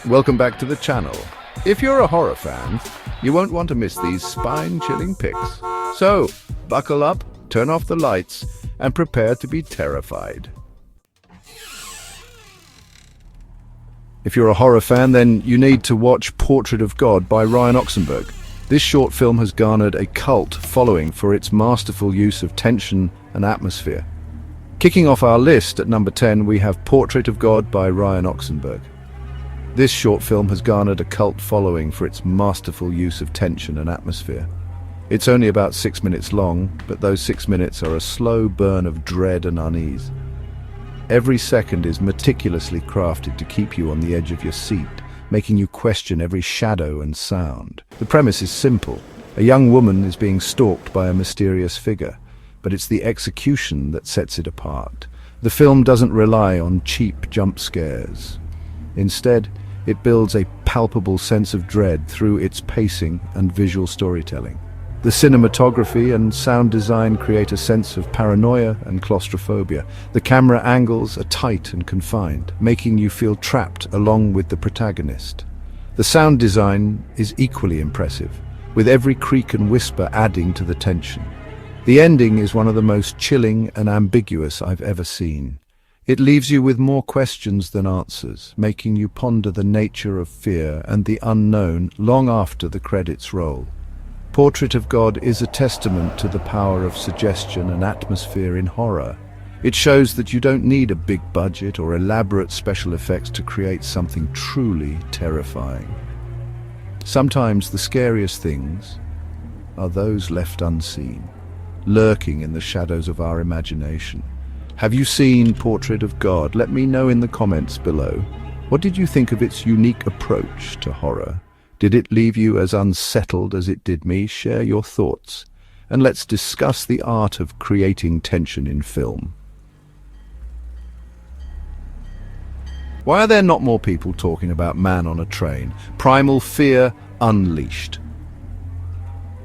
Welcome back to the channel. If you're a horror fan, you won't want to miss these spine-chilling pics. So, buckle up, turn off the lights, and prepare to be terrified. If you're a horror fan, then you need to watch Portrait of God by Ryan Oxenberg. This short film has garnered a cult following for its masterful use of tension and atmosphere. Kicking off our list at number 10, we have Portrait of God by Ryan Oxenberg. This short film has garnered a cult following for its masterful use of tension and atmosphere. It's only about 6 minutes long, but those 6 minutes are a slow burn of dread and unease. Every second is meticulously crafted to keep you on the edge of your seat, making you question every shadow and sound. The premise is simple. A young woman is being stalked by a mysterious figure, but it's the execution that sets it apart. The film doesn't rely on cheap jump scares. Instead, it builds a palpable sense of dread through its pacing and visual storytelling. The cinematography and sound design create a sense of paranoia and claustrophobia. The camera angles are tight and confined, making you feel trapped along with the protagonist. The sound design is equally impressive, with every creak and whisper adding to the tension. The ending is one of the most chilling and ambiguous I've ever seen. It leaves you with more questions than answers, making you ponder the nature of fear and the unknown long after the credits roll. Portrait of God is a testament to the power of suggestion and atmosphere in horror. It shows that you don't need a big budget or elaborate special effects to create something truly terrifying. Sometimes the scariest things are those left unseen, lurking in the shadows of our imagination. Have you seen Portrait of God? Let me know in the comments below. What did you think of its unique approach to horror? Did it leave you as unsettled as it did me? Share your thoughts, and let's discuss the art of creating tension in film. Why are there not more people talking about Man on a Train? Primal Fear Unleashed.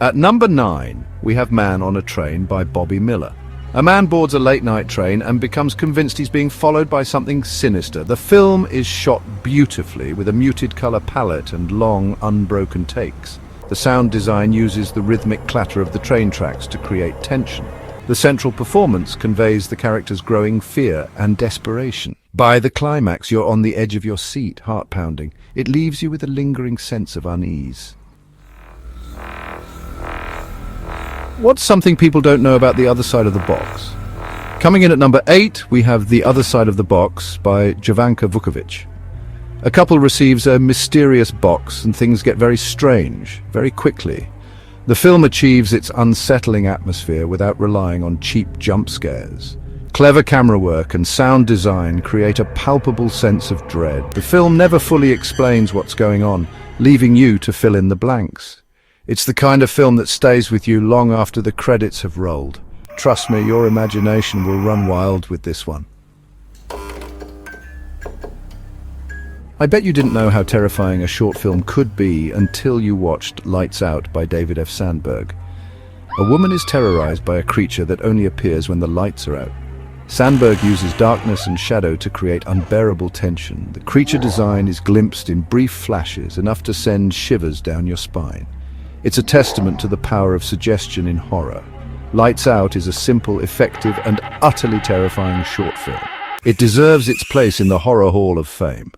At number 9, we have Man on a Train by Bobby Miller. A man boards a late-night train and becomes convinced he's being followed by something sinister. The film is shot beautifully with a muted color palette and long, unbroken takes. The sound design uses the rhythmic clatter of the train tracks to create tension. The central performance conveys the character's growing fear and desperation. By the climax, you're on the edge of your seat, heart pounding. It leaves you with a lingering sense of unease. What's something people don't know about The Other Side of the Box? Coming in at number 8, we have The Other Side of the Box by Jovanka Vukovic. A couple receives a mysterious box and things get very strange, very quickly. The film achieves its unsettling atmosphere without relying on cheap jump scares. Clever camera work and sound design create a palpable sense of dread. The film never fully explains what's going on, leaving you to fill in the blanks. It's the kind of film that stays with you long after the credits have rolled. Trust me, your imagination will run wild with this one. I bet you didn't know how terrifying a short film could be until you watched Lights Out by David F. Sandberg. A woman is terrorized by a creature that only appears when the lights are out. Sandberg uses darkness and shadow to create unbearable tension. The creature design is glimpsed in brief flashes, enough to send shivers down your spine. It's a testament to the power of suggestion in horror. Lights Out is a simple, effective, and utterly terrifying short film. It deserves its place in the Horror Hall of Fame.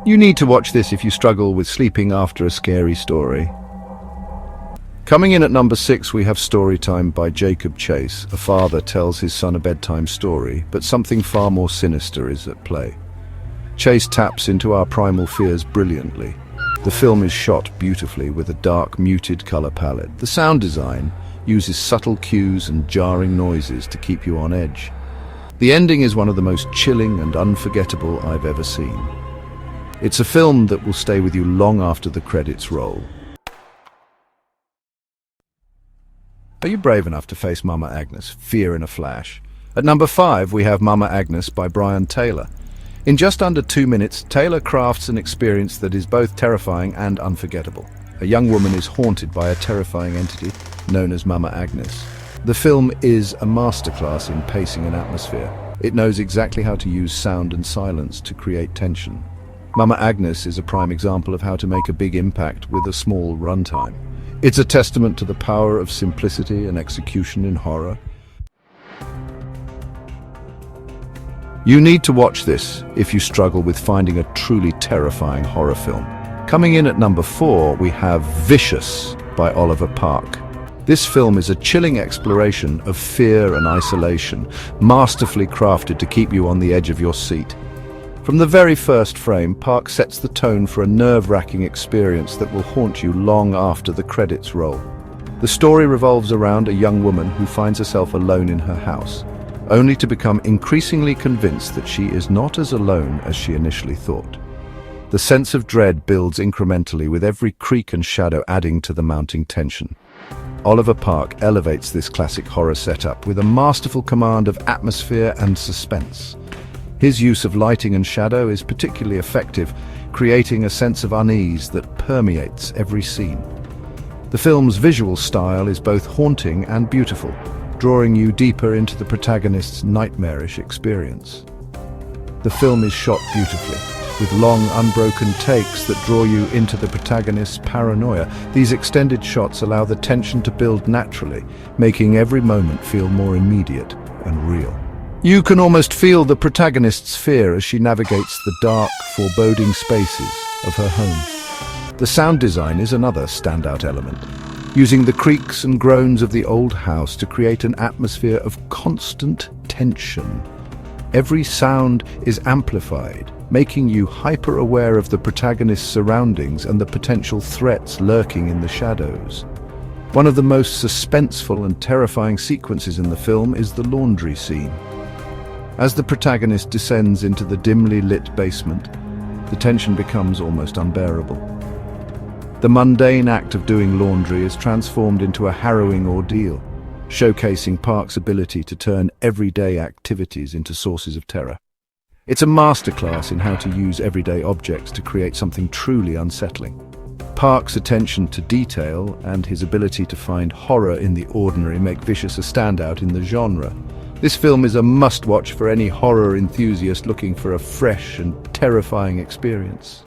You need to watch this if you struggle with sleeping after a scary story. Coming in at number 6, we have Storytime by Jacob Chase. A father tells his son a bedtime story, but something far more sinister is at play. Chase taps into our primal fears brilliantly. The film is shot beautifully with a dark, muted color palette. The sound design uses subtle cues and jarring noises to keep you on edge. The ending is one of the most chilling and unforgettable I've ever seen. It's a film that will stay with you long after the credits roll. Are you brave enough to face Mama Agnes? Fear in a Flash. At number 5, we have Mama Agnes by Brian Taylor. In just under 2 minutes, Taylor crafts an experience that is both terrifying and unforgettable. A young woman is haunted by a terrifying entity known as Mama Agnes. The film is a masterclass in pacing and atmosphere. It knows exactly how to use sound and silence to create tension. Mama Agnes is a prime example of how to make a big impact with a small runtime. It's a testament to the power of simplicity and execution in horror. You need to watch this if you struggle with finding a truly terrifying horror film. Coming in at number 4, we have Vicious by Oliver Park. This film is a chilling exploration of fear and isolation, masterfully crafted to keep you on the edge of your seat. From the very first frame, Park sets the tone for a nerve-wracking experience that will haunt you long after the credits roll. The story revolves around a young woman who finds herself alone in her house, only to become increasingly convinced that she is not as alone as she initially thought. The sense of dread builds incrementally, with every creak and shadow adding to the mounting tension. Oliver Park elevates this classic horror setup with a masterful command of atmosphere and suspense. His use of lighting and shadow is particularly effective, creating a sense of unease that permeates every scene. The film's visual style is both haunting and beautiful, drawing you deeper into the protagonist's nightmarish experience. The film is shot beautifully, with long, unbroken takes that draw you into the protagonist's paranoia. These extended shots allow the tension to build naturally, making every moment feel more immediate and real. You can almost feel the protagonist's fear as she navigates the dark, foreboding spaces of her home. The sound design is another standout element, using the creaks and groans of the old house to create an atmosphere of constant tension. Every sound is amplified, making you hyper-aware of the protagonist's surroundings and the potential threats lurking in the shadows. One of the most suspenseful and terrifying sequences in the film is the laundry scene. As the protagonist descends into the dimly lit basement, the tension becomes almost unbearable. The mundane act of doing laundry is transformed into a harrowing ordeal, showcasing Park's ability to turn everyday activities into sources of terror. It's a masterclass in how to use everyday objects to create something truly unsettling. Park's attention to detail and his ability to find horror in the ordinary make Vicious a standout in the genre. This film is a must-watch for any horror enthusiast looking for a fresh and terrifying experience.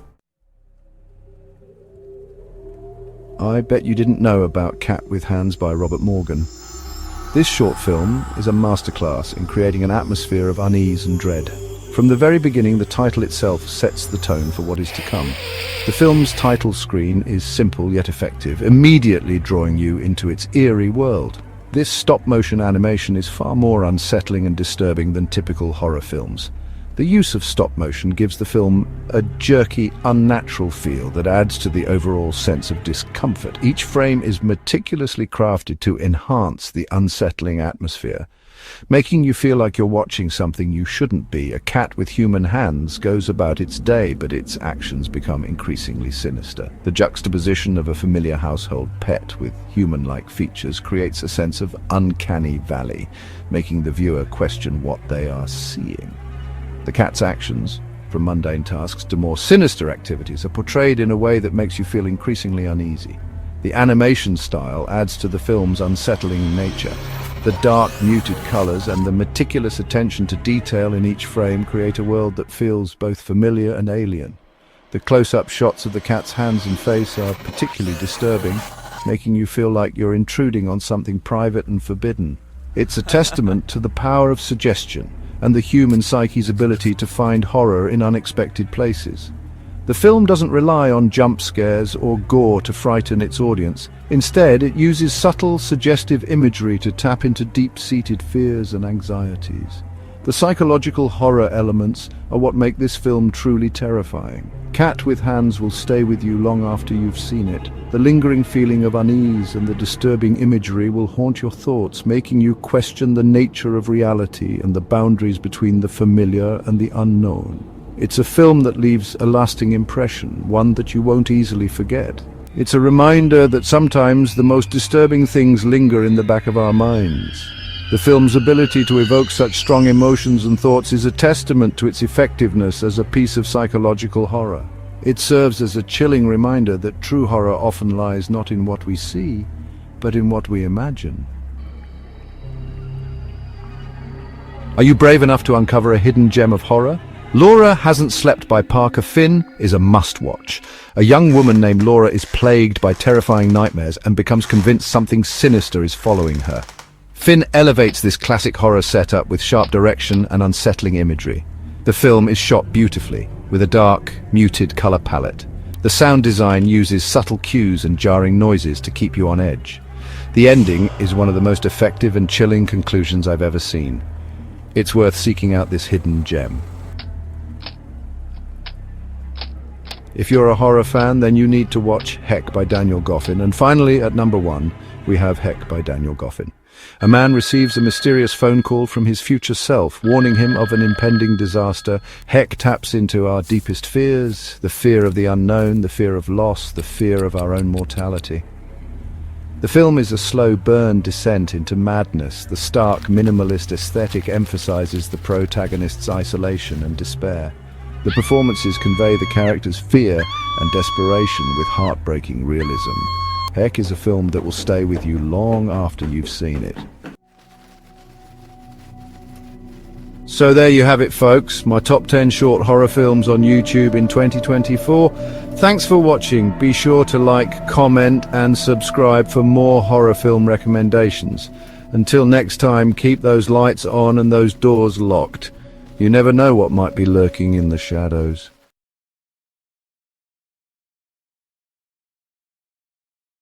I bet you didn't know about Cat with Hands by Robert Morgan. This short film is a masterclass in creating an atmosphere of unease and dread. From the very beginning, the title itself sets the tone for what is to come. The film's title screen is simple yet effective, immediately drawing you into its eerie world. This stop-motion animation is far more unsettling and disturbing than typical horror films. The use of stop-motion gives the film a jerky, unnatural feel that adds to the overall sense of discomfort. Each frame is meticulously crafted to enhance the unsettling atmosphere, making you feel like you're watching something you shouldn't be. A cat with human hands goes about its day, but its actions become increasingly sinister. The juxtaposition of a familiar household pet with human-like features creates a sense of uncanny valley, making the viewer question what they are seeing. The cat's actions, from mundane tasks to more sinister activities, are portrayed in a way that makes you feel increasingly uneasy. The animation style adds to the film's unsettling nature. The dark, muted colors and the meticulous attention to detail in each frame create a world that feels both familiar and alien. The close-up shots of the cat's hands and face are particularly disturbing, making you feel like you're intruding on something private and forbidden. It's a testament to the power of suggestion and the human psyche's ability to find horror in unexpected places. The film doesn't rely on jump scares or gore to frighten its audience. Instead, it uses subtle, suggestive imagery to tap into deep-seated fears and anxieties. The psychological horror elements are what make this film truly terrifying. Cat with Hands will stay with you long after you've seen it. The lingering feeling of unease and the disturbing imagery will haunt your thoughts, making you question the nature of reality and the boundaries between the familiar and the unknown. It's a film that leaves a lasting impression, one that you won't easily forget. It's a reminder that sometimes the most disturbing things linger in the back of our minds. The film's ability to evoke such strong emotions and thoughts is a testament to its effectiveness as a piece of psychological horror. It serves as a chilling reminder that true horror often lies not in what we see, but in what we imagine. Are you brave enough to uncover a hidden gem of horror? Laura Hasn't Slept by Parker Finn is a must-watch. A young woman named Laura is plagued by terrifying nightmares and becomes convinced something sinister is following her. Finn elevates this classic horror setup with sharp direction and unsettling imagery. The film is shot beautifully, with a dark, muted color palette. The sound design uses subtle cues and jarring noises to keep you on edge. The ending is one of the most effective and chilling conclusions I've ever seen. It's worth seeking out this hidden gem. If you're a horror fan, then you need to watch Heck by Daniel Goffin. And finally, at number 1, we have Heck by Daniel Goffin. A man receives a mysterious phone call from his future self, warning him of an impending disaster. Heck taps into our deepest fears, the fear of the unknown, the fear of loss, the fear of our own mortality. The film is a slow burn descent into madness. The stark, minimalist aesthetic emphasizes the protagonist's isolation and despair. The performances convey the character's fear and desperation with heartbreaking realism. Heck is a film that will stay with you long after you've seen it. So there you have it, folks, my top 10 short horror films on YouTube in 2024. Thanks for watching. Be sure to like, comment and subscribe for more horror film recommendations. Until next time, keep those lights on and those doors locked. You never know what might be lurking in the shadows.